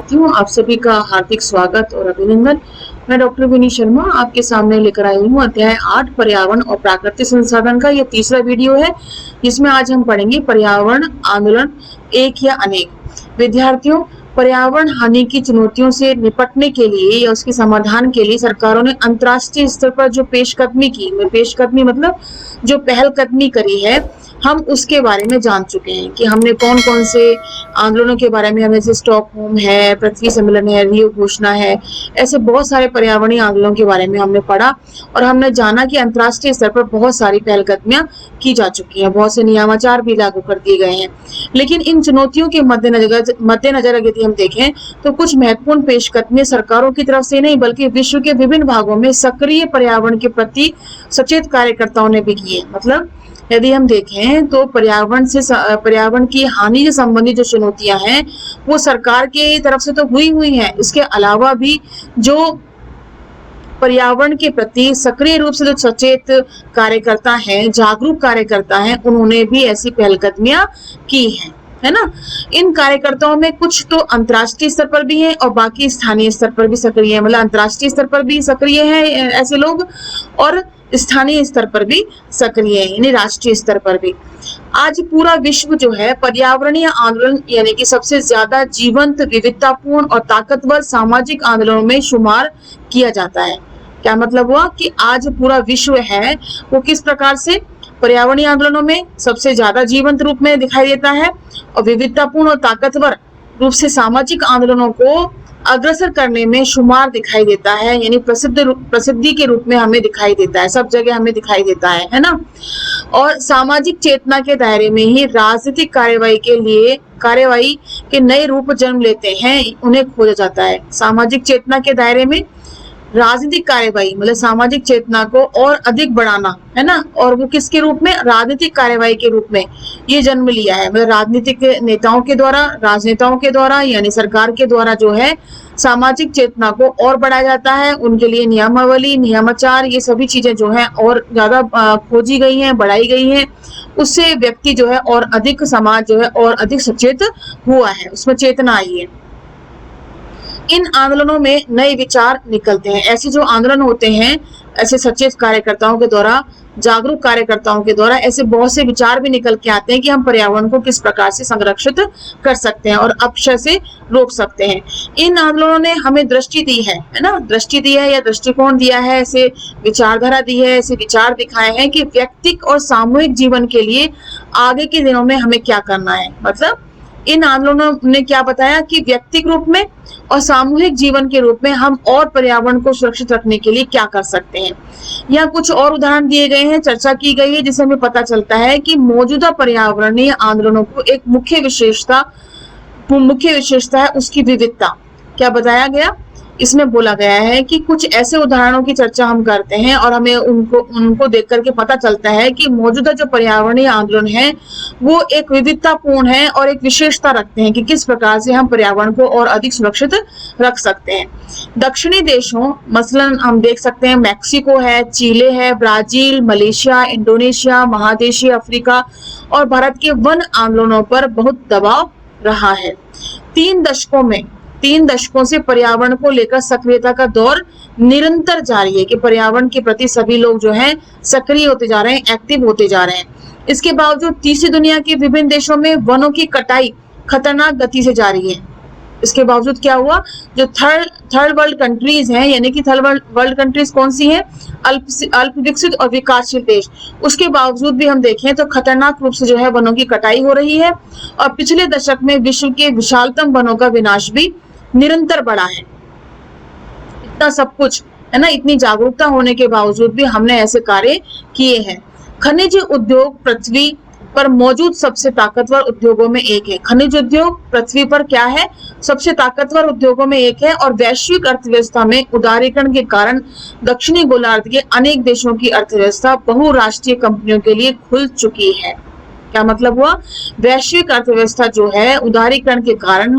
विद्यार्थियों, आप सभी का हार्दिक स्वागत और अभिनंदन। मैं डॉक्टर विनी शर्मा आपके सामने लेकर आई हूँ अध्याय 8 पर्यावरण और प्राकृतिक संसाधन का ये तीसरा वीडियो है, जिसमें आज हम पढ़ेंगे पर्यावरण आंदोलन एक या अनेक। विद्यार्थियों, पर्यावरण हानि की चुनौतियों से निपटने के लिए या उसके समाधान के लिए सरकारों ने अंतर्राष्ट्रीय स्तर पर जो पेशकदमी मतलब जो पहलकदमी करी है, हम उसके बारे में जान चुके हैं कि हमने कौन कौन से आंदोलनों के बारे में, हमें स्टॉकहोम है, पृथ्वी सम्मेलन है, रियो घोषणा है, ऐसे बहुत सारे पर्यावरणीय आंदोलनों के बारे में हमने पढ़ा और हमने जाना कि अंतर्राष्ट्रीय स्तर पर बहुत सारी पहलकदमियां की जा चुकी हैं, बहुत से नियमाचार भी लागू कर दिए गए हैं। लेकिन इन चुनौतियों के मद्देनजर यदि हम देखें तो कुछ महत्वपूर्ण पेशकदमियां सरकारों की तरफ से नहीं बल्कि विश्व के विभिन्न भागों में सक्रिय पर्यावरण के प्रति सचेत कार्यकर्ताओं ने भी किए। मतलब यदि हम देखें तो पर्यावरण की हानि से संबंधित जो चुनौतियां हैं वो सरकार के तरफ से तो हुई हैं, इसके अलावा भी जो पर्यावरण के प्रति सक्रिय रूप से जो सचेत कार्यकर्ता हैं, जागरूक कार्यकर्ता हैं, उन्होंने भी ऐसी पहलकदमियां की हैं, है ना। इन कार्यकर्ताओं में कुछ तो अंतर्राष्ट्रीय स्तर पर भी हैं और बाकी स्थानीय स्तर पर भी सक्रिय हैं। मतलब अंतर्राष्ट्रीय स्तर पर भी सक्रिय हैं ऐसे लोग और स्थानीय स्तर पर भी सक्रिय है, यानी राष्ट्रीय स्तर पर भी। आज पूरा विश्व जो है पर्यावरणीय आंदोलन यानी कि सबसे ज्यादा जीवंत, विविधतापूर्ण और ताकतवर सामाजिक आंदोलनों में शुमार किया जाता है। क्या मतलब हुआ कि आज पूरा विश्व है वो किस प्रकार से पर्यावरणीय आंदोलनों में सबसे ज्यादा जीवंत रूप में दिखाई देता है और विविधतापूर्ण और ताकतवर रूप से सामाजिक आंदोलनों को अग्रसर करने में शुमार दिखाई देता है, यानी प्रसिद्धि के रूप में हमें दिखाई देता है, सब जगह हमें दिखाई देता है ना। और सामाजिक चेतना के दायरे में ही राजनीतिक कार्यवाही के नए रूप जन्म लेते हैं, उन्हें खोजा जाता है। सामाजिक चेतना के दायरे में राजनीतिक कार्यवाही मतलब सामाजिक चेतना को और अधिक बढ़ाना, है ना, और वो किसके रूप में, राजनीतिक कार्यवाही के रूप में ये जन्म लिया है। मतलब राजनीतिक नेताओं के द्वारा, राजनेताओं के द्वारा यानी सरकार के द्वारा जो है सामाजिक चेतना को और बढ़ाया जाता है। उनके लिए नियमावली, नियमाचार, ये सभी चीजें जो है और ज्यादा खोजी गई हैं, बढ़ाई गई हैं। उससे व्यक्ति जो है और अधिक, समाज जो है और अधिक सचेत हुआ है, उसमें चेतना आई है। इन आंदोलनों में नए विचार निकलते हैं। ऐसे जो आंदोलन होते हैं, ऐसे सचेत कार्यकर्ताओं के द्वारा, जागरूक कार्यकर्ताओं के द्वारा ऐसे बहुत से विचार भी निकल के आते हैं कि हम पर्यावरण को किस प्रकार से संरक्षित कर सकते हैं और अपक्षय से रोक सकते हैं। इन आंदोलनों ने हमें दृष्टि दी है ना, दृष्टि दी है या दृष्टिकोण दिया है, ऐसे विचारधारा दी है, ऐसे विचार दिखाए हैं कि व्यक्तिगत और सामूहिक जीवन के लिए आगे के दिनों में हमें क्या करना है। मतलब इन आंदोलनों ने क्या बताया कि व्यक्तिगत रूप में और सामूहिक जीवन के रूप में हम और पर्यावरण को सुरक्षित रखने के लिए क्या कर सकते हैं। यहाँ कुछ और उदाहरण दिए गए हैं, चर्चा की गई है, जिससे हमें पता चलता है कि मौजूदा पर्यावरणीय आंदोलनों को एक मुख्य विशेषता है उसकी विविधता। क्या बताया गया, इसमें बोला गया है कि कुछ ऐसे उदाहरणों की चर्चा हम करते हैं और हमें उनको देख करके पता चलता है कि मौजूदा जो पर्यावरणीय आंदोलन है वो एक विविधतापूर्ण है और एक विशेषता रखते हैं कि किस प्रकार से हम पर्यावरण को और अधिक सुरक्षित रख सकते हैं। दक्षिणी देशों, मसलन हम देख सकते हैं मैक्सिको है, चिले है, ब्राजील, मलेशिया, इंडोनेशिया, महादेशीय अफ्रीका और भारत के वन आंदोलनों पर बहुत दबाव रहा है। 3 दशकों से पर्यावरण को लेकर सक्रियता का दौर निरंतर जारी है कि पर्यावरण के प्रति सभी लोग जो हैं सक्रिय होते जा रहे हैं, एक्टिव होते जा रहे हैं। इसके बावजूद तीसरी दुनिया के विभिन्न देशों में वनों की कटाई खतरनाक गति से जारी है। इसके बावजूद क्या हुआ, जो थर्ड वर्ल्ड कंट्रीज हैं, यानी कि थर्ड वर्ल्ड कंट्रीज कौन सी हैं, अल्प विकसित और विकासशील देश, उसके बावजूद भी हम देखें तो खतरनाक रूप से जो है वनों की कटाई हो रही है और पिछले दशक में विश्व के विशालतम वनों का विनाश भी निरंतर बढ़ा है। इतना सब कुछ है ना, इतनी जागरूकता होने के बावजूद भी हमने ऐसे कार्य किए हैं। खनिज उद्योग पृथ्वी पर मौजूद सबसे ताकतवर उद्योगों में एक है। खनिज उद्योग पृथ्वी पर क्या है, सबसे ताकतवर उद्योगों में एक है और वैश्विक अर्थव्यवस्था में उदारीकरण के कारण दक्षिणी गोलार्ध के अनेक देशों की अर्थव्यवस्था बहुराष्ट्रीय कंपनियों के लिए खुल चुकी है। क्या मतलब हुआ, वैश्विक अर्थव्यवस्था जो है उदारीकरण के कारण,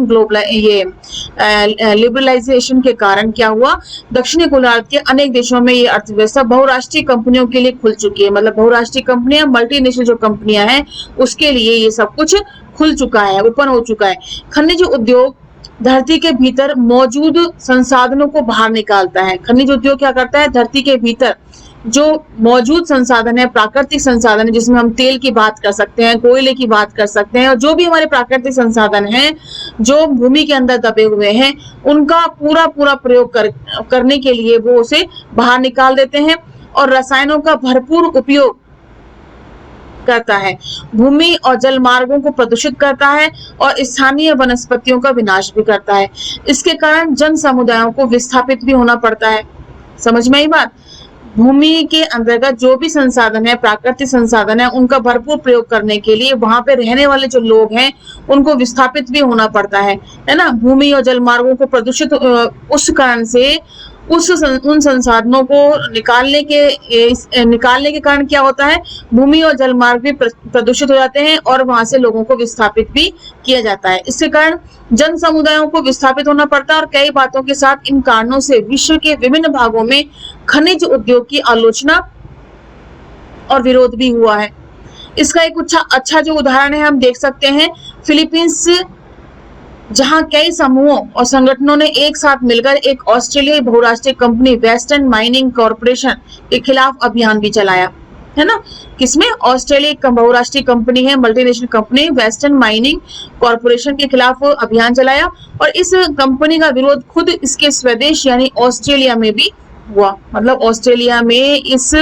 लिबरलाइजेशन के कारण क्या हुआ, दक्षिणी गोलार्ध के अनेक देशों में ये अर्थव्यवस्था बहुराष्ट्रीय कंपनियों के लिए खुल चुकी है। मतलब बहुराष्ट्रीय कंपनियां, मल्टीनेशनल जो कंपनियां हैं उसके लिए ये सब कुछ खुल चुका है, ओपन हो चुका है। खनिज उद्योग धरती के भीतर मौजूद संसाधनों को बाहर निकालता है। खनिज उद्योग क्या करता है, धरती के भीतर जो मौजूद संसाधन है, प्राकृतिक संसाधन है, जिसमें हम तेल की बात कर सकते हैं, कोयले की बात कर सकते हैं, और जो भी हमारे प्राकृतिक संसाधन हैं जो भूमि के अंदर दबे हुए हैं, उनका पूरा प्रयोग करने के लिए वो उसे बाहर निकाल देते हैं और रसायनों का भरपूर उपयोग करता है। भूमि और जल मार्गों को प्रदूषित करता है और स्थानीय वनस्पतियों का विनाश भी करता है। इसके कारण जन समुदायों को विस्थापित भी होना पड़ता है। समझ में आई बात? भूमि के अंतर्गत जो भी संसाधन है, प्राकृतिक संसाधन है, उनका भरपूर प्रयोग करने के लिए वहां पे रहने वाले जो लोग हैं उनको विस्थापित भी होना पड़ता है ना। भूमि और जल मार्गों को प्रदूषित उस कारण से उन संसाधनों को निकालने के कारण क्या होता है, भूमि और जल मार्ग भी प्रदूषित हो जाते हैं और वहां से लोगों को विस्थापित भी किया जाता है। इसके कारण जन समुदायों को विस्थापित होना पड़ता है और कई बातों के साथ इन कारणों से विश्व के विभिन्न भागों में खनिज उद्योग की आलोचना और विरोध भी हुआ है। इसका एक अच्छा जो उदाहरण है हम देख सकते हैं, फिलीपींस, जहां कई समूहों और संगठनों ने एक साथ मिलकर एक ऑस्ट्रेलियाई बहुराष्ट्रीय कंपनी वेस्टर्न माइनिंग कॉरपोरेशन के खिलाफ अभियान भी चलाया है ना। किसमें? ऑस्ट्रेलिया बहुराष्ट्रीय कंपनी है, multinational company western mining corporation के खिलाफ अभियान चलाया और इस कंपनी का विरोध खुद इसके स्वदेश यानी ऑस्ट्रेलिया में भी हुआ। मतलब ऑस्ट्रेलिया में इस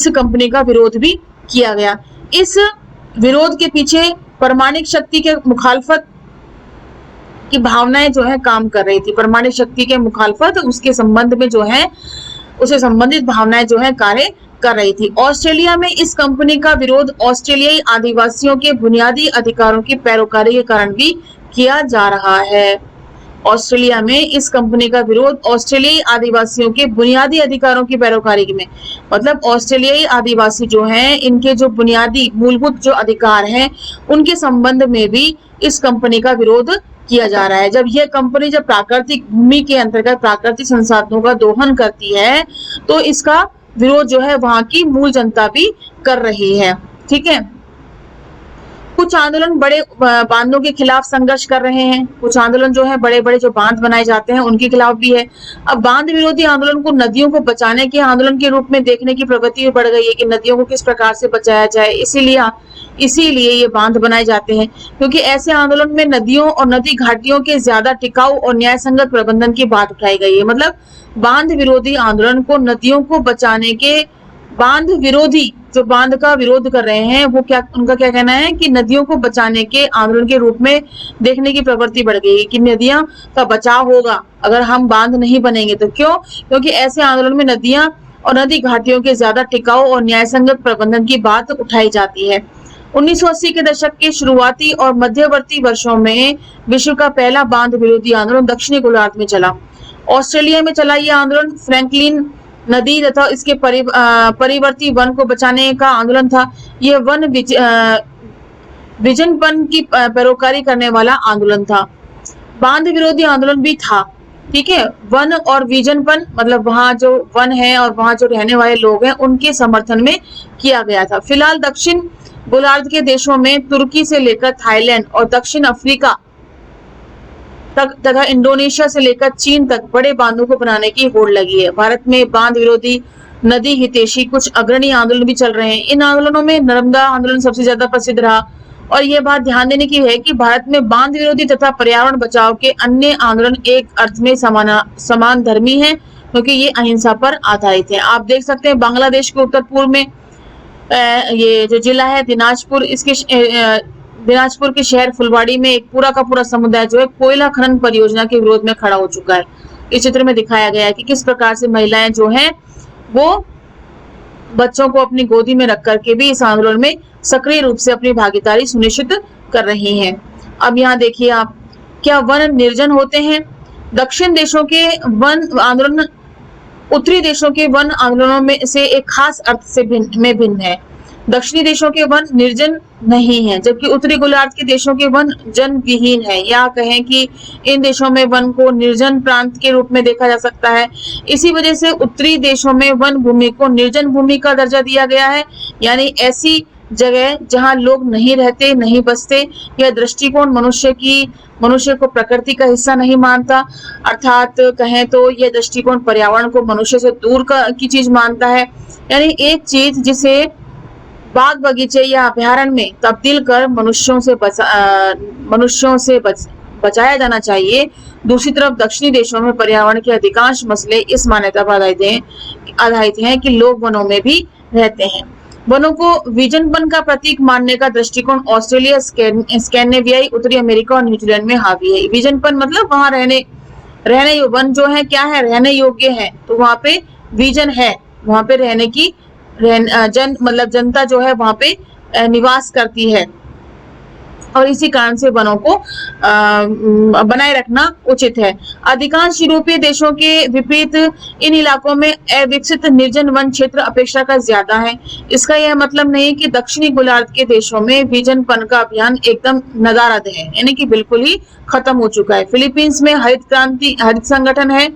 कंपनी का विरोध भी किया गया। इस विरोध के पीछे परमाणु शक्ति के मुखालफत की भावनाएं जो है काम कर रही थी। परमाणु शक्ति के मुखालफत उसके संबंध में जो है उसे संबंधित भावनाएं जो है कार्य कर रही थी। ऑस्ट्रेलिया में इस कंपनी का विरोध ऑस्ट्रेलियाई आदिवासियों के बुनियादी अधिकारों की पैरोकारी के कारण भी किया जा रहा है। ऑस्ट्रेलिया में इस कंपनी का विरोध ऑस्ट्रेलियाई आदिवासियों के बुनियादी अधिकारों की पैरोकारी में, मतलब ऑस्ट्रेलियाई आदिवासी जो हैं, इनके जो बुनियादी मूलभूत जो अधिकार हैं उनके संबंध में भी इस कंपनी का विरोध किया जा रहा है। जब यह कंपनी जब प्राकृतिक भूमि के अंतर्गत प्राकृतिक संसाधनों का दोहन करती है तो इसका विरोध जो है वहां की मूल जनता भी कर रही है। ठीक है। कुछ आंदोलन बड़े बांधों के खिलाफ संघर्ष कर रहे हैं। कुछ आंदोलन जो है बड़े बड़े जो बांध बनाए जाते हैं उनके खिलाफ भी है। अब बांध विरोधी आंदोलन को नदियों को बचाने के आंदोलन के रूप में देखने की प्रवृत्ति भी बढ़ गई है कि नदियों को किस प्रकार से बचाया जाए। इसीलिए ये बांध बनाए जाते हैं, क्योंकि ऐसे आंदोलन में नदियों और नदी घाटियों के ज्यादा टिकाऊ और न्यायसंगत प्रबंधन की बात उठाई गई है। मतलब बांध विरोधी आंदोलन को नदियों को बचाने के, बांध विरोधी जो बांध का विरोध कर रहे हैं वो उनका क्या कहना है कि नदियों को बचाने के आंदोलन के रूप में देखने की प्रवृत्ति बढ़ गई है कि नदियां का बचाव होगा अगर हम बांध नहीं बनेंगे तो। क्यों? क्योंकि ऐसे आंदोलन में नदियां और नदी घाटियों के ज्यादा टिकाऊ और न्यायसंगत प्रबंधन की बात उठाई जाती है। 1980 के दशक के शुरुआती और मध्यवर्ती वर्षों में विश्व का पहला बांध विरोधी आंदोलन दक्षिणी गोलार्ध में चला। ऑस्ट्रेलिया में चला यह आंदोलन फ्रैंकलिन नदी तथा इसके परिवर्ती वन को बचाने का आंदोलन था। यह वन विजनपन की पैरोकारी करने वाला आंदोलन था। बांध विरोधी आंदोलन भी था। ठीक है। वन और विजनपन मतलब वहां जो वन है और वहां जो रहने वाले लोग हैं उनके समर्थन में किया गया था। फिलहाल दक्षिण गोलार्ध के देशों में तुर्की से लेकर थाईलैंड और दक्षिण अफ्रीका तक तथा इंडोनेशिया से लेकर चीन तक बड़े बांधों को बनाने की होड़ लगी है। भारत में बांध विरोधी, नदी हितैषी कुछ अग्रणी आंदोलन भी चल रहे हैं। इन आंदोलनों में नर्मदा आंदोलन सबसे ज्यादा प्रसिद्ध रहा और यह बात ध्यान देने की है कि भारत में बांध विरोधी तथा पर्यावरण बचाव के अन्य आंदोलन एक अर्थ में समान धर्मी है, क्योंकि ये अहिंसा पर आधारित है। आप देख सकते हैं बांग्लादेश के उत्तर पूर्व में ये जो जिला है दिनाजपुर, दिनाजपुर के शहर फुलवाड़ी में एक पूरा का पूरा समुदाय जो है कोयला खनन परियोजना के विरोध में खड़ा हो चुका है। इस चित्र में दिखाया गया है कि किस प्रकार से महिलाएं जो हैं वो बच्चों को अपनी गोदी में रख करके भी इस आंदोलन में सक्रिय रूप से अपनी भागीदारी सुनिश्चित कर रही हैं। अब यहाँ देखिए आप, क्या वन निर्जन होते हैं? दक्षिण देशों के वन आंदोलन उत्तरी देशों के वन आंदोलनों में से एक खास अर्थ से भिन्न है। दक्षिणी देशों के वन निर्जन नहीं है, जबकि उत्तरी गोलार्ध के देशों के वन जन विहीन है, या कहें कि इन देशों में वन को निर्जन प्रांत के रूप में देखा जा सकता है। इसी वजह से उत्तरी देशों में वन भूमि को निर्जन भूमि का दर्जा दिया गया है, यानी ऐसी जगह जहां लोग नहीं रहते, नहीं बसते। यह दृष्टिकोण मनुष्य को प्रकृति का हिस्सा नहीं मानता, अर्थात कहें तो यह दृष्टिकोण पर्यावरण को मनुष्य से दूर की चीज मानता है। यानी एक चीज जिसे बाग बगीचे या अभ्यारण्य में तब्दील कर मनुष्यों से बचाया जाना चाहिए। दूसरी तरफ दक्षिणी देशों में पर्यावरण के अधिकांश मसले इस मान्यता पर आधारित हैं कि लोग वनों में भी रहते हैं। वनों को विजनपन का प्रतीक मानने का दृष्टिकोण ऑस्ट्रेलिया, स्कैंडिनेवियाई, उत्तरी अमेरिका और न्यूजीलैंड में हावी है। विजनपन मतलब वहां रहने वन जो है क्या है, रहने योग्य है, तो वहां पे विजन है, वहां पे रहने की मतलब जनता जो है वहां पे निवास करती है, और इसी कारण से वनों को बनाए रखना उचित है। अधिकांश यूरोपीय देशों के विपरीत इन इलाकों में अविकसित निर्जन वन क्षेत्र अपेक्षाकृत ज्यादा है। इसका यह मतलब नहीं कि दक्षिणी गोलार्ध के देशों में विजनपन का अभियान एकदम नदारद है, यानी कि बिल्कुल ही खत्म हो चुका है। फिलीपींस में हरित संगठन है,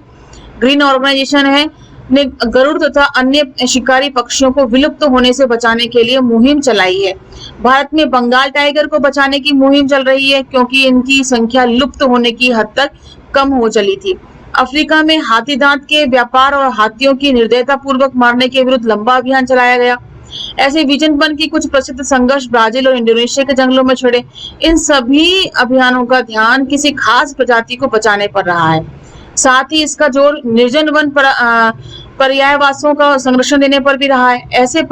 ग्रीन ऑर्गेनाइजेशन है, ने गरुड़ तथा अन्य शिकारी पक्षियों को विलुप्त होने से बचाने के लिए मुहिम चलाई है। भारत में बंगाल टाइगर को बचाने की मुहिम चल रही है, क्योंकि इनकी संख्या लुप्त होने की हद तक कम हो चली थी। अफ्रीका में हाथी दांत के व्यापार और हाथियों की निर्दयता पूर्वक मारने के विरुद्ध लंबा अभियान चलाया गया। ऐसे विजनपन की कुछ प्रसिद्ध संघर्ष ब्राजील और इंडोनेशिया के जंगलों में छिड़े। इन सभी अभियानों का ध्यान किसी खास प्रजाति को बचाने पर रहा है। साथ ही इसका जोर निर्जन वन पर्यायवासों का संरक्षण देने पर भी रहा है। ऐसे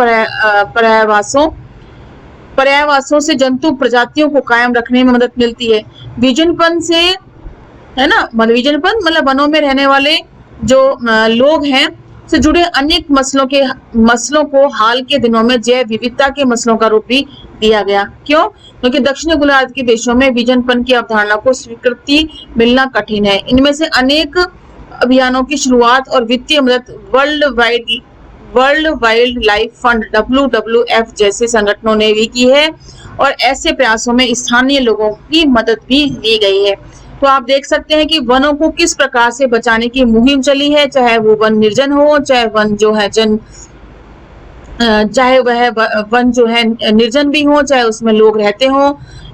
पर्यायवासों से जंतु प्रजातियों को कायम रखने में मदद मिलती है। विजनपन से, है ना, मतलब विजनपन मतलब वनों में रहने वाले जो लोग हैं से जुड़े अनेक मसलों को हाल के दिनों में जैव विविधता के मसलों का रूप भी दिया गया। क्यों? क्योंकि दक्षिण गोलार्ध के देशों में विजनपन की अवधारणा को स्वीकृति मिलना कठिन है। इनमें से अनेक अभियानों की शुरुआत और वित्तीय मदद world wild life fund WWF जैसे संगठनों ने भी की है, और ऐसे प्रयासों में स्थानीय लोगों की मदद भी ली गई है। तो आप देख सकते हैं कि वनों को किस प्रकार से बचाने की मुहिम चली है, चाहे वो वन निर्जन हो, चाहे वन जो है चाहे वह वन जो है निर्जन भी हो, चाहे उसमें लोग रहते हो,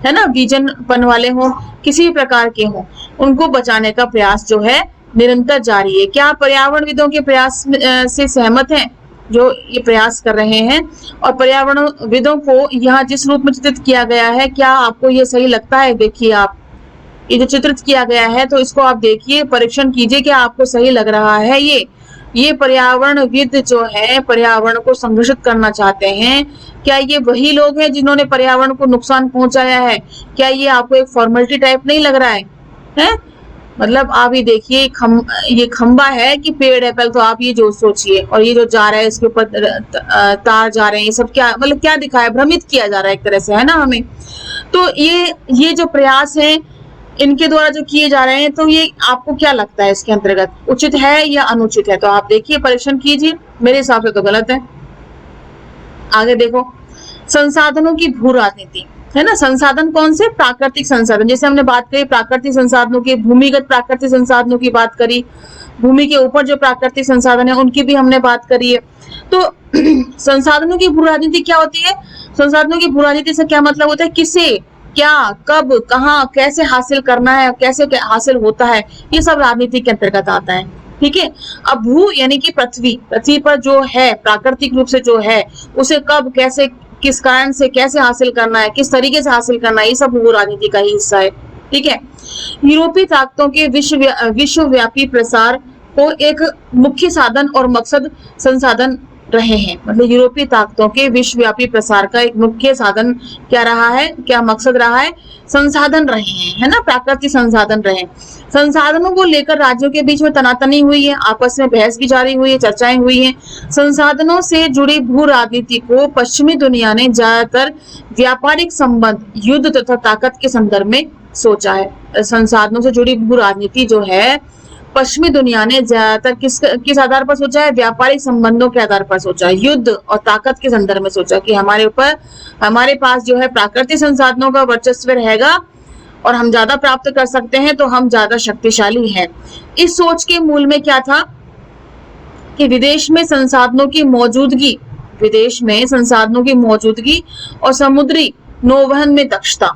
है ना, विजनपन वाले हो, किसी भी प्रकार के हो, उनको बचाने का प्रयास जो है निरंतर जारी है। क्या पर्यावरणविदों के प्रयास से सहमत हैं जो ये प्रयास कर रहे हैं? और पर्यावरणविदों को यहाँ जिस रूप में चित्रित किया गया है, क्या आपको ये सही लगता है? देखिए, आप ये जो चित्रित किया गया है, तो इसको आप देखिए, परीक्षण कीजिए कि आपको सही लग रहा है। ये पर्यावरणविद जो है पर्यावरण को संरक्षित करना चाहते हैं। क्या ये वही लोग हैं जिन्होंने पर्यावरण को नुकसान पहुंचाया है? क्या ये आपको एक फॉर्मेलिटी टाइप नहीं लग रहा है? मतलब आप ये देखिए, ये खंबा है कि पेड़ है, पहले तो आप ये जो सोचिए, और ये जो जा रहा है इसके ऊपर तार जा रहे हैं, ये सब क्या मतलब क्या दिखाया, भ्रमित किया जा रहा है एक तरह से, है ना हमें। तो ये जो प्रयास है इनके द्वारा जो किए जा रहे हैं, तो ये आपको क्या लगता है इसके अंतर्गत उचित है या अनुचित है? तो आप देखिए, परीक्षण कीजिए, मेरे हिसाब से तो गलत है। आगे देखो, संसाधनों की भू राजनीति, है ना। संसाधन कौन से? प्राकृतिक संसाधन। जैसे हमने बात करी प्राकृतिक संसाधनों की, भूमिगत प्राकृतिक संसाधनों की बात करी, भूमि के ऊपर जो प्राकृतिक संसाधन है उनकी भी हमने बात करी है। तो संसाधनों की भू राजनीति क्या होती है? संसाधनों की भू राजनीति से क्या मतलब होता है? किसे, क्या, कब, कहाँ, कैसे हासिल करना है, कैसे हासिल होता है, ये सब राजनीति के अंतर्गत आता है। ठीक है। अब भू यानी कि पृथ्वी पर जो है प्राकृतिक रूप से जो है, उसे कब, कैसे, किस कारण से कैसे हासिल करना है, किस तरीके से हासिल करना है, ये सब भू राजनीति का ही हिस्सा है। ठीक है। यूरोपीय ताकतों के विश्वव्यापी प्रसार को एक मुख्य साधन और मकसद संसाधन रहे हैं। मतलब यूरोपीय ताकतों के विश्वव्यापी प्रसार का एक मुख्य साधन क्या रहा है, क्या मकसद रहा है? संसाधन रहे हैं, है ना, प्राकृतिक संसाधन रहे। संसाधनों को लेकर राज्यों के बीच में तनातनी हुई है, आपस में बहस भी जारी हुई है, चर्चाएं हुई हैं। संसाधनों से जुड़ी भू राजनीति को पश्चिमी दुनिया ने ज्यादातर व्यापारिक संबंध, युद्ध तथा ताकत के संदर्भ में सोचा है। संसाधनों से जुड़ी भू राजनीति जो है पश्चिमी दुनिया ने ज्यादातर किस आधार पर सोचा है? व्यापारिक संबंधों के आधार पर सोचा, युद्ध और ताकत के संदर्भ में सोचा कि हमारे पास जो है प्राकृतिक संसाधनों का वर्चस्व रहेगा और हम ज्यादा प्राप्त कर सकते हैं, तो हम ज्यादा शक्तिशाली हैं। इस सोच के मूल में क्या था कि विदेश में संसाधनों की मौजूदगी विदेश में संसाधनों की मौजूदगी और समुद्री नौवहन में दक्षता,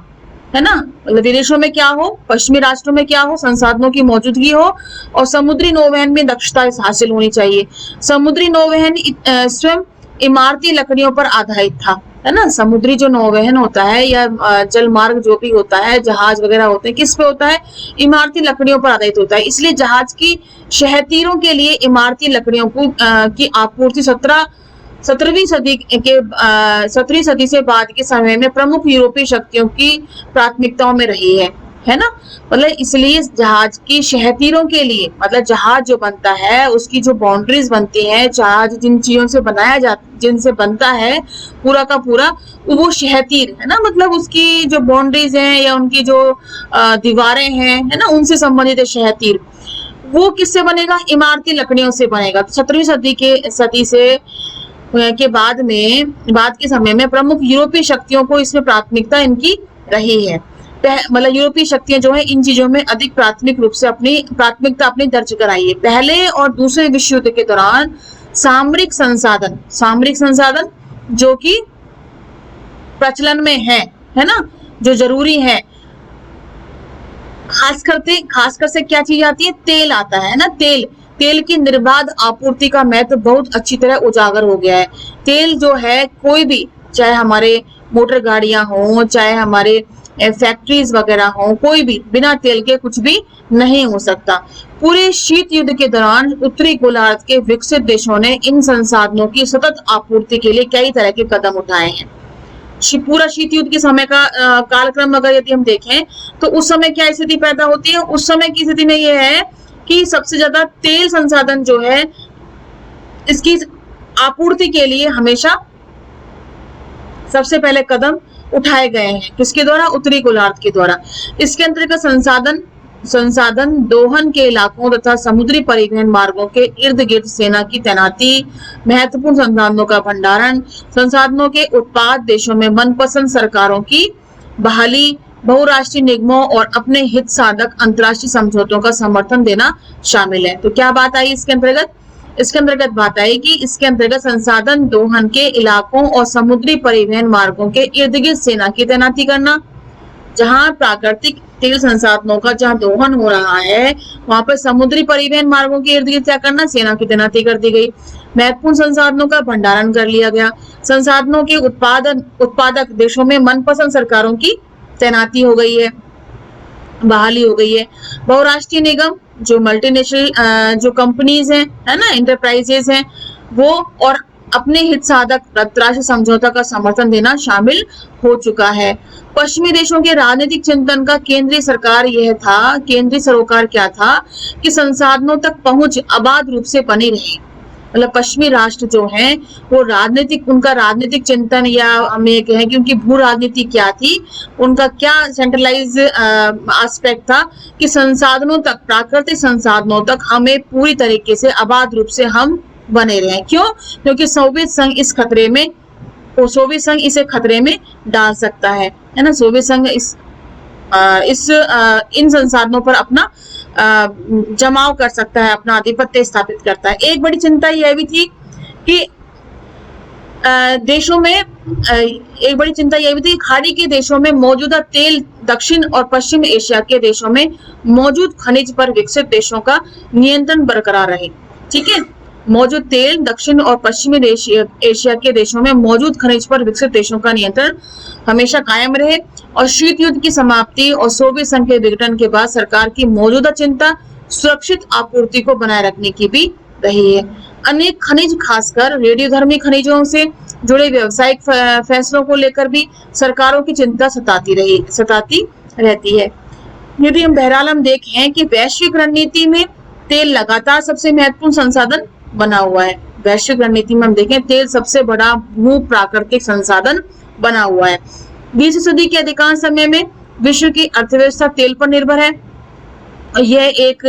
है ना। मतलब विदेशों में क्या हो, पश्चिमी राष्ट्रों में क्या हो, संसाधनों की मौजूदगी हो और समुद्री नौवहन में दक्षता हासिल होनी चाहिए। समुद्री नौवहन स्वयं इमारती लकड़ियों पर आधारित था, है ना। समुद्री जो नौवहन होता है या जल मार्ग जो भी होता है, जहाज वगैरह होते हैं, किस पे होता है, इमारती लकड़ियों पर आधारित होता है। इसलिए जहाज की शहतीरों के लिए इमारती लकड़ियों की आपूर्ति 17वीं सदी से बाद के समय में प्रमुख यूरोपीय शक्तियों की प्राथमिकताओं में रही है ना। मतलब इसलिए जहाज की शहतीरों के लिए, मतलब जहाज जो बनता है उसकी जो बाउंड्रीज बनती हैं, जहाज जिन चीजों से जिनसे बनता है पूरा का पूरा, वो शहतीर है ना। मतलब उसकी जो बाउंड्रीज हैं या उनकी जो दीवारें हैं, है ना, उनसे संबंधित है शहतीर। वो किससे बनेगा, इमारती लकड़ियों से बनेगा। तो 17वीं सदी से के बाद के समय में प्रमुख यूरोपीय शक्तियों को इसमें प्राथमिकता इनकी रही है। मतलब यूरोपीय शक्तियां जो है इन चीजों में अधिक प्राथमिक रूप से अपनी प्राथमिकता अपनी दर्ज कराई है। पहले और दूसरे विश्व युद्ध के दौरान सामरिक संसाधन जो कि प्रचलन में है ना, जो जरूरी है, खासकर से क्या चीज आती है, तेल आता है ना। तेल की निर्बाध आपूर्ति का महत्व बहुत अच्छी तरह उजागर हो गया है। तेल जो है, कोई भी, चाहे हमारे मोटर गाड़ियां हो, चाहे हमारे फैक्ट्रीज वगैरह हो, कोई भी बिना तेल के कुछ भी नहीं हो सकता। पूरे शीत युद्ध के दौरान उत्तरी गोलार्ध के विकसित देशों ने इन संसाधनों की सतत आपूर्ति के लिए कई तरह के कदम उठाए हैं। पूरा शीत युद्ध के समय का कालक्रम अगर यदि हम देखें तो उस समय क्या स्थिति पैदा होती है, उस समय की स्थिति में यह है कि सबसे ज्यादा तेल संसाधन जो है इसकी आपूर्ति के लिए हमेशा सबसे पहले कदम उठाए गए हैं। किसके द्वारा, उत्तरी गोलार्ध के द्वारा। इसके अंतर्गत संसाधन दोहन के इलाकों तथा समुद्री परिवहन मार्गों के इर्द गिर्द सेना की तैनाती, महत्वपूर्ण संसाधनों का भंडारण, संसाधनों के उत्पाद देशों में मनपसंद सरकारों की बहाली, बहुराष्ट्रीय निगमों और अपने हित साधक अंतर्राष्ट्रीय समझौतों का समर्थन देना शामिल है। तो क्या बात आई इसके अंतर्गत, बात आई कि इसके अंतर्गत संसाधन दोहन के इलाकों और समुद्री परिवहन मार्गों के इर्द गिर्द सेना की तैनाती करना। जहां प्राकृतिक तेल संसाधनों का जहां दोहन हो रहा है, वहां पर समुद्री परिवहन मार्गों के इर्द गिर्द क्या करना, सेना की तैनाती कर दी गई। महत्वपूर्ण संसाधनों का भंडारण कर लिया गया। संसाधनों के उत्पादक देशों में मनपसंद सरकारों की तैनाती हो गई है, बहाली हो गई है। बहुराष्ट्रीय निगम, जो मल्टीनेशनल जो कंपनीज हैं, है ना, एंटरप्राइजेस हैं, वो और अपने हित साधक अंतर्राष्ट्रीय समझौता का समर्थन देना शामिल हो चुका है। पश्चिमी देशों के राजनीतिक चिंतन का केंद्रीय सरोकार क्या था कि संसाधनों तक पहुंच अबाध रूप से बनी रहे। मतलब पश्चिमी राष्ट्र जो हैं वो उनका राजनीतिक चिंतन, या हम ये कहें कि उनकी भू राजनीति क्या थी, उनका क्या सेंट्रलाइज एस्पेक्ट था कि संसाधनों तक, प्राकृतिक संसाधनों तक हमें पूरी तरीके से आबाद रूप से हम बने रहे। क्यों? क्योंकि सोवियत संघ इसे खतरे में डाल सकता है ना। सोवियत संघ इन संसाधनों पर अपना जमाव कर सकता है, अपना आधिपत्य स्थापित करता है। एक बड़ी चिंता यह भी थी कि खाड़ी के देशों में मौजूदा तेल दक्षिण और पश्चिम एशिया के देशों में मौजूद खनिज पर विकसित देशों का नियंत्रण बरकरार रहे। ठीक है, मौजूद तेल दक्षिण और पश्चिमी एशिया के देशों में मौजूद खनिज पर विकसित देशों का नियंत्रण हमेशा कायम रहे। और शीत युद्ध की समाप्ति और सोवियत संघ के विघटन के बाद सरकार की मौजूदा चिंता सुरक्षित आपूर्ति को बनाए रखने की भी रही है। अनेक खनिज, खासकर रेडियोधर्मी खनिजों से जुड़े व्यावसायिक फैसलों को लेकर भी सरकारों की चिंता सताती रहती है। यदि हम बहरहाल हम देखें कि वैश्विक रणनीति में तेल लगातार सबसे महत्वपूर्ण संसाधन बना हुआ है। वैश्विक रणनीति में हम देखें तेल सबसे बड़ा भू प्राकृतिक संसाधन बना हुआ है। 20वीं सदी के अधिकांश समय में विश्व की अर्थव्यवस्था तेल पर निर्भर है। यह एक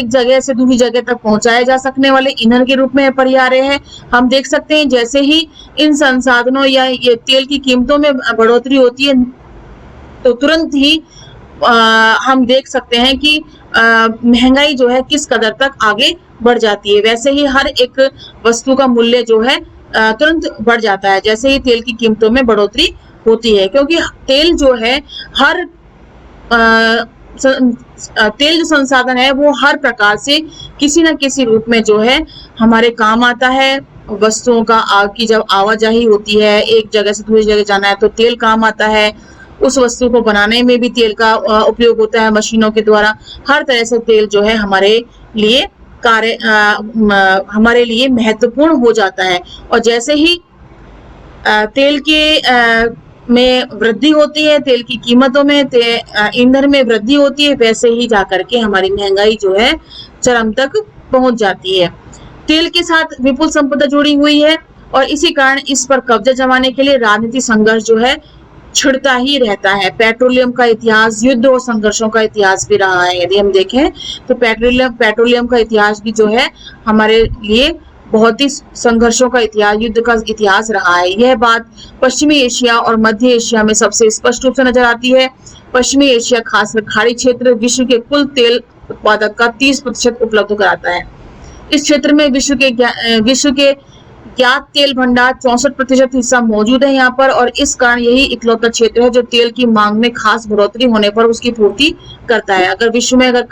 जगह से दूसरी जगह तक पहुंचाए जा सकने वाले ईंधन के रूप में अपरिहार्य है। हम देख सकते हैं जैसे ही इन संसाधनों या ये तेल की कीमतों में बढ़ोतरी होती है तो तुरंत ही हम देख सकते हैं कि महंगाई जो है किस कदर तक आगे बढ़ जाती है। वैसे ही हर एक वस्तु का मूल्य जो है तुरंत बढ़ जाता है जैसे ही तेल की कीमतों में बढ़ोतरी होती है, क्योंकि तेल जो है हर तेल जो संसाधन है वो हर प्रकार से किसी न किसी रूप में जो है हमारे काम आता है। वस्तुओं का की जब आवाजाही होती है, एक जगह से दूसरी जगह जाना है तो तेल काम आता है। उस वस्तु को बनाने में भी तेल का उपयोग होता है मशीनों के द्वारा। हर तरह से तेल जो है हमारे लिए हमारे लिए महत्वपूर्ण हो जाता है। और जैसे ही तेल के में वृद्धि होती है, तेल की कीमतों में, ईंधन में वृद्धि होती है, वैसे ही जाकर के हमारी महंगाई जो है चरम तक पहुंच जाती है। तेल के साथ विपुल संपदा जुड़ी हुई है और इसी कारण इस पर कब्जा जमाने के लिए राजनीतिक संघर्ष जो है छिड़ता ही रहता है। पेट्रोलियम का इतिहास युद्ध और संघर्षों का इतिहास भी रहा है। यदि हम देखें तो पेट्रोलियम का इतिहास भी जो है हमारे लिए बहुत ही संघर्षों का इतिहास, युद्ध का इतिहास रहा है। यह बात पश्चिमी एशिया और मध्य एशिया में सबसे स्पष्ट रूप से नजर आती है। पश्चिमी एशिया खासकर खाड़ी क्षेत्र विश्व के कुल तेल उत्पादक का 30% उपलब्ध कराता है। इस क्षेत्र में विश्व के ज्ञात तेल भंडार 64% हिस्सा मौजूद है यहाँ पर, और इस कारण यही इकलौता क्षेत्र है जो तेल की मांग में खास बढ़ोतरी होने पर उसकी पूर्ति करता है। अगर विश्व में अगर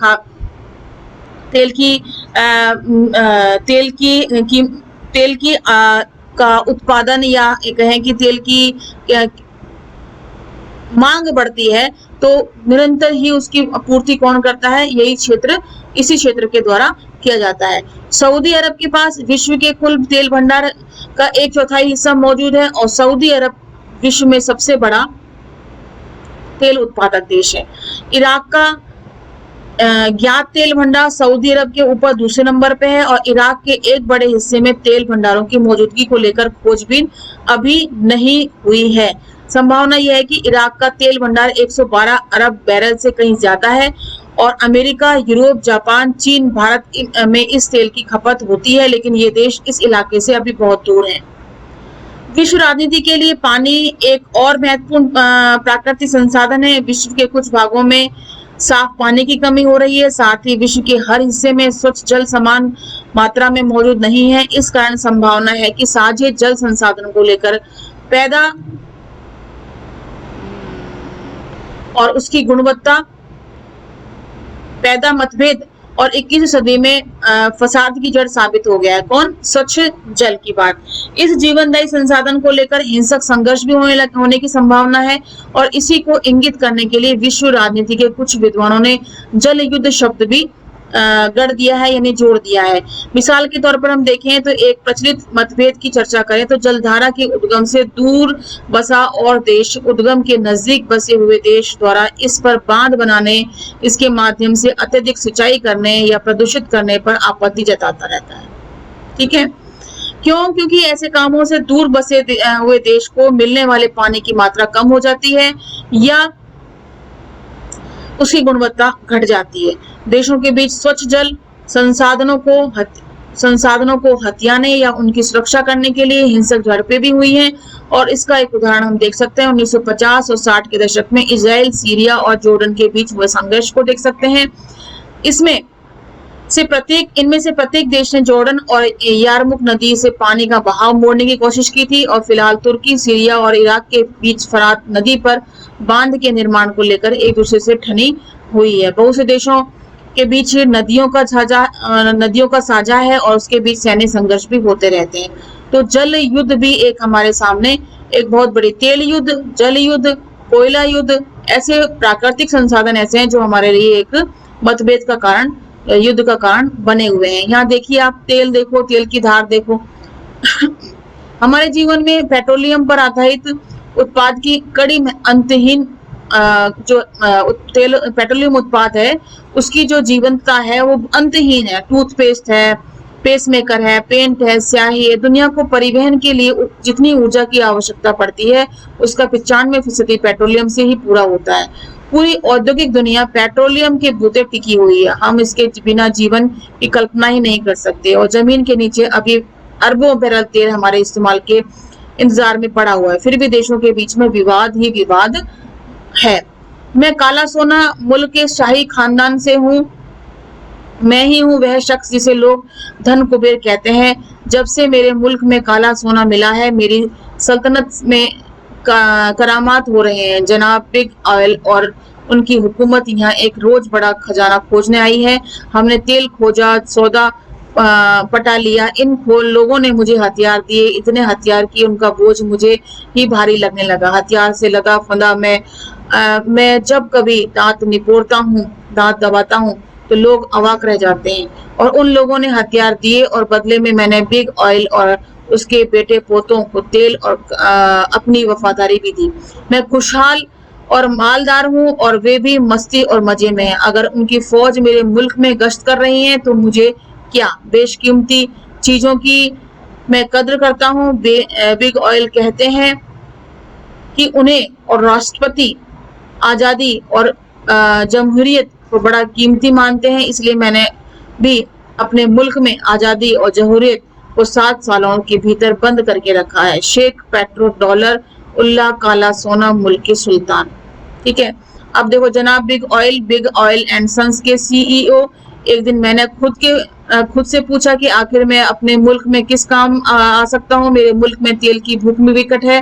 तेल की का उत्पादन या कहें कि तेल की मांग बढ़ती है तो निरंतर ही उसकी पूर्ति कौन करता है? यही क्षेत्र, इसी क्षेत्र के द्वारा किया जाता है। सऊदी अरब के पास विश्व के कुल तेल भंडार का 1/4 हिस्सा मौजूद है और सऊदी अरब विश्व में सबसे बड़ा तेल उत्पादक देश है। इराक का ज्ञात तेल भंडार सऊदी अरब के ऊपर दूसरे नंबर पे है और इराक के एक बड़े हिस्से में तेल भंडारों की मौजूदगी को लेकर खोजबीन अभी नहीं हुई है। संभावना यह है कि इराक का तेल भंडार 112 अरब बैरल से कहीं ज्यादा है और अमेरिका, यूरोप, जापान, चीन, भारत में इस तेल की खपत होती है, लेकिन ये देश इस इलाके से अभी बहुत दूर हैं। विश्व राजनीति के लिए पानी एक और महत्वपूर्ण प्राकृतिक संसाधन है। विश्व के कुछ भागों में साफ पानी की कमी हो रही है, साथ ही विश्व के हर हिस्से में स्वच्छ जल समान मात्रा में मौजूद नहीं है। इस कारण संभावना है कि साझे जल संसाधनों को लेकर पैदा और उसकी गुणवत्ता पैदा मतभेद और 21वीं सदी में फसाद की जड़ साबित हो गया है। कौन? स्वच्छ जल की बात। इस जीवनदायी संसाधन को लेकर हिंसक संघर्ष भी होने की संभावना है और इसी को इंगित करने के लिए विश्व राजनीति के कुछ विद्वानों ने जल युद्ध शब्द भी गढ़ दिया है, यानी जोड़ दिया है। मिसाल के तौर पर हम देखें तो एक प्रचलित मतभेद की चर्चा करें तो जलधारा के उद्गम से दूर बसा और देश उद्गम के नजदीक बसे हुए देश द्वारा इस पर बांध बनाने, इसके माध्यम से अत्यधिक सिंचाई करने या प्रदूषित करने पर आपत्ति जताता रहता है। ठीक है, क्यों? क्योंकि ऐसे कामों से दूर बसे हुए देश को मिलने वाले पानी की मात्रा कम हो जाती है या उसकी गुणवत्ता घट जाती है। देशों के बीच स्वच्छ जल संसाधनों को हथियाने या उनकी सुरक्षा करने के लिए हिंसक झड़पें भी हुई हैं और इसका एक उदाहरण हम देख सकते हैं 1950 और 60 के दशक में इजराइल, सीरिया और जॉर्डन के बीच हुए संघर्ष को देख सकते हैं। इनमें से प्रत्येक देश ने जॉर्डन और यारमुक नदी से पानी का बहाव मोड़ने की कोशिश की थी और फिलहाल तुर्की, सीरिया और इराक के बीच फरात नदी पर बांध के निर्माण को लेकर एक दूसरे से ठनी हुई है। बहुत से देशों के बीच नदियों का साझा है और उसके बीच सैन्य संघर्ष भी होते रहते हैं। तो जल युद्ध भी एक हमारे सामने एक बहुत बड़ी, तेल युद्ध, जल युद्ध, कोयला युद्ध, ऐसे प्राकृतिक संसाधन ऐसे हैं जो हमारे लिए एक मतभेद का कारण, युद्ध का कारण बने हुए हैं। यहाँ देखिए आप तेल देखो, तेल की धार देखो। हमारे जीवन में पेट्रोलियम पर आधारित उत्पाद की कड़ी में अंतहीन जो पेट्रोलियम उत्पाद है उसकी जो जीवंतता है वो अंतहीन है। टूथपेस्ट है, पेसमेकर है, पेंट है, स्याही है। दुनिया को परिवहन के लिए जितनी ऊर्जा की आवश्यकता पड़ती है उसका 95% पेट्रोलियम से ही पूरा होता है। पूरी औद्योगिक दुनिया पेट्रोलियम के बूते टिकी हुई है। हम इसके बिना जीवन की कल्पना ही नहीं कर सकते और जमीन के नीचे अभी अरबों बैरल तेल हमारे इस्तेमाल के इंतजार में पड़ा हुआ है। फिर भी देशों के बीच में विवाद ही विवाद है। मैं काला सोना मुल्क के शाही खानदान से हूँ। मैं ही हूँ वह शख्स जिसे लोग धन कुबेर कहते हैं। जब से मेरे मुल्क में काला सोना मिला है, मेरी सल्तनत में करामात हो रहे हैं। जनाब बिग ऑयल और उनकी हुकूमत यहाँ एक रोज बड़ा खजाना खोजने आई है। हमने तेल खोजा, सौदा पटा लिया। इन लोगों ने मुझे हथियार दिए, इतने हथियार कि उनका बोझ मुझे ही भारी लगने लगा। हथियार से लगा फंदा मैं जब कभी दांत निपोड़ता हूँ, दांत दबाता हूँ, तो लोग अवाक रह जाते हैं। और उन लोगों ने हथियार दिए और बदले में मैंने बिग ऑयल और उसके बेटे पोतों को तेल और अपनी वफादारी भी दी। मैं खुशहाल और मालदार हूँ और वे भी मस्ती और मजे में हैं। अगर उनकी फौज मेरे मुल्क में गश्त कर रही है तो मुझे क्या, बेशकीमती चीजों की मैं कद्र करता हूँ। बिग ऑयल कहते हैं कि उन्हें और राष्ट्रपति आजादी और जमहूरियत को बड़ा कीमती मानते हैं, इसलिए मैंने भी अपने मुल्क में आजादी और जमहूरियत को 7 सालों के भीतर बंद करके रखा है। शेख पेट्रो डॉलर उल्ला काला सोना मुल्क के सुल्तान। ठीक है, अब देखो जनाब बिग ऑयल एंड सन्स के सीईओ। एक दिन मैंने खुद से पूछा कि आखिर मैं अपने मुल्क में किस काम आ सकता हूँ। मेरे मुल्क में तेल की भूख में विकट है,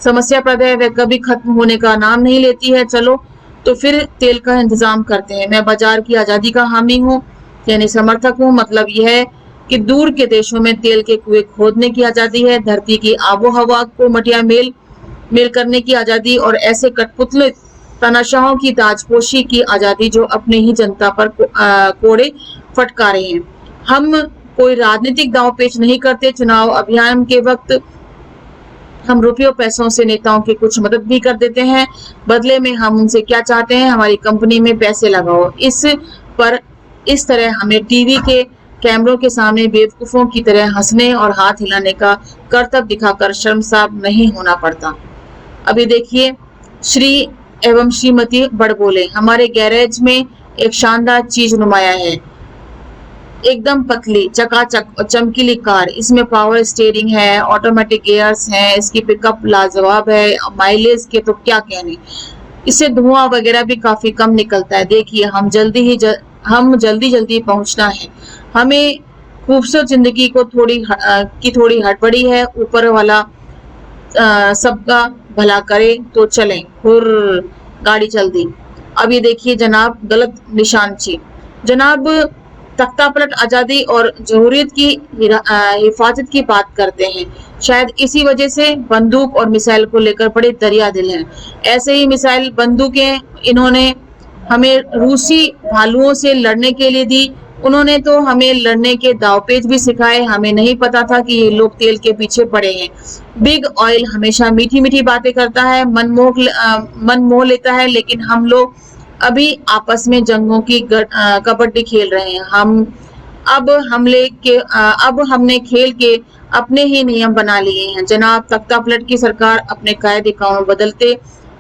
समस्या पैदा है, वह कभी खत्म होने का नाम नहीं लेती है। चलो तो फिर तेल का इंतजाम करते हैं। मैं बाजार की आजादी का हामी हूँ, यानी समर्थक हूँ। मतलब यह है कि दूर के देशों में तेल के कुएं खोदने की आजादी है, धरती की आबो हवा को मटिया मेल करने की आजादी और ऐसे कठपुतले तनाशाहों की ताजपोशी की आजादी जो अपने ही जनता पर कोड़े फटका रहे हैं। हम कोई राजनीतिक दांव पेच नहीं करते। चुनाव अभियान के वक्त हम रुपयों पैसों से नेताओं की कुछ मदद भी कर देते हैं। बदले में हम उनसे क्या चाहते हैं, हमारी कंपनी में पैसे लगाओ। इस तरह हमें टीवी के कैमरों के सामने बेवकूफों की तरह हंसने और हाथ हिलाने का करतब दिखाकर शर्मसार नहीं होना पड़ता। अभी देखिए, श्री एवं श्रीमती बड़बोले। हमारे गैरेज में एक शानदार चीज नुमाया है, एकदम पतली चकाचक और चमकीली कार। इसमें पावर स्टीयरिंग है, ऑटोमेटिक गियर्स हैं, इसकी पिकअप लाजवाब है, माइलेज के तो क्या कहने। इससे धुआं वगैरह भी काफी कम निकलता है। देखिए, हम जल्दी पहुंचना है। हमें खूबसूरत जिंदगी को थोड़ी हड़बड़ी है। ऊपर वाला सबका भला करे तो चलें। हुर्र, गाड़ी चल दी। अब ये देखिए जनाब, गलत निशानची। जनाब तख्ता पलट आजादी और जमहूरियत की हिफाजत की बात करते हैं। शायद इसी वजह से बंदूक और मिसाइल को लेकर बड़े दरिया दिल हैं। ऐसे ही मिसाइल बंदूकें इन्होंने हमें रूसी भालुओं से लड़ने के लिए दी। उन्होंने तो हमें लड़ने के दावपेच भी सिखाए। हमें नहीं पता था कि ये लोग तेल के पीछे पड़े हैं। बिग ऑयल हमेशा मीठी मीठी बातें करता है, मन मोह लेता है, लेकिन हम लोग अभी आपस में जंगों की कबड्डी खेल रहे हैं। अब हमने खेल के अपने ही नियम बना लिए हैं। जनाब तख्ता पलट की सरकार अपने कायदे कानून बदलते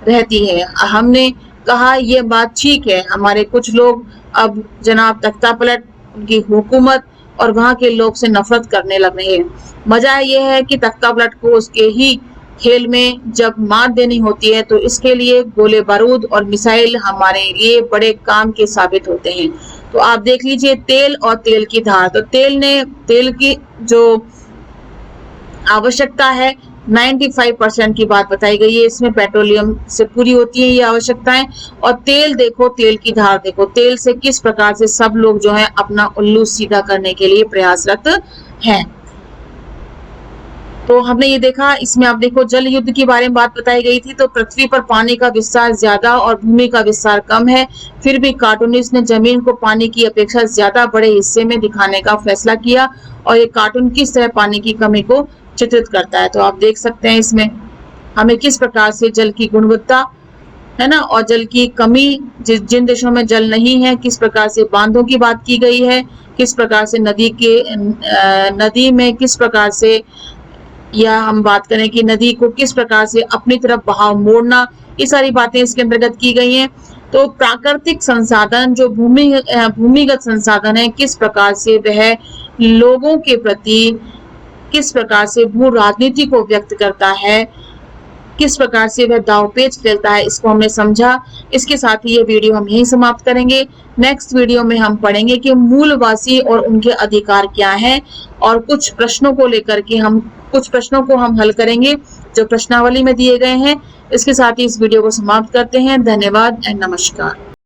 रहती है। हमने कहा यह बात ठीक है। हमारे कुछ लोग अब जनाब तख्ता पलट, उनकी हुकूमत और वहां के लोग से नफरत करने लग रहे हैं। मजा यह है कि तख्ता पलट को उसके ही खेल में जब मार देनी होती है तो इसके लिए गोले बारूद और मिसाइल हमारे लिए बड़े काम के साबित होते हैं। तो आप देख लीजिए, तेल और तेल की धार। तो तेल की जो आवश्यकता है 95% की बात बताई गई है। इसमें पेट्रोलियम से पूरी होती है ये आवश्यकताएं। और तेल देखो, तेल की धार देखो, तेल से किस प्रकार से सब लोग जो है अपना उल्लू सीधा करने के लिए प्रयासरत हैं। तो हमने ये देखा, इसमें आप देखो जल युद्ध के बारे में बात बताई गई थी। तो पृथ्वी पर पानी का विस्तार ज्यादा और भूमि का विस्तार कम है, फिर भी कार्टूनिस्ट ने जमीन को पानी की अपेक्षा ज्यादा बड़े हिस्से में दिखाने का फैसला किया। और ये कार्टून किस तरह पानी की कमी को चित्रित करता है। तो आप देख सकते हैं इसमें हमें किस प्रकार से जल की गुणवत्ता है ना, और जल की कमी जिन देशों में जल नहीं है, किस प्रकार से बांधों की बात की गई है, किस प्रकार से नदी में किस प्रकार से, या हम बात करें कि नदी को किस प्रकार से अपनी तरफ बहाव मोड़ना, ये सारी बातें इसके अंतर्गत की गई हैं। तो प्राकृतिक संसाधन जो भूमिगत संसाधन है, किस प्रकार से वह लोगों के प्रति किस प्रकार से भू राजनीति को व्यक्त करता है, किस प्रकार से वह दाव पेच खेलता है, इसको हमने समझा। इसके साथ ही ये वीडियो हम यहीं समाप्त करेंगे। नेक्स्ट वीडियो में हम पढ़ेंगे कि मूलवासी और उनके अधिकार क्या हैं, और कुछ प्रश्नों को हम हल करेंगे जो प्रश्नावली में दिए गए हैं। इसके साथ ही इस वीडियो को समाप्त करते हैं। धन्यवाद एंड नमस्कार।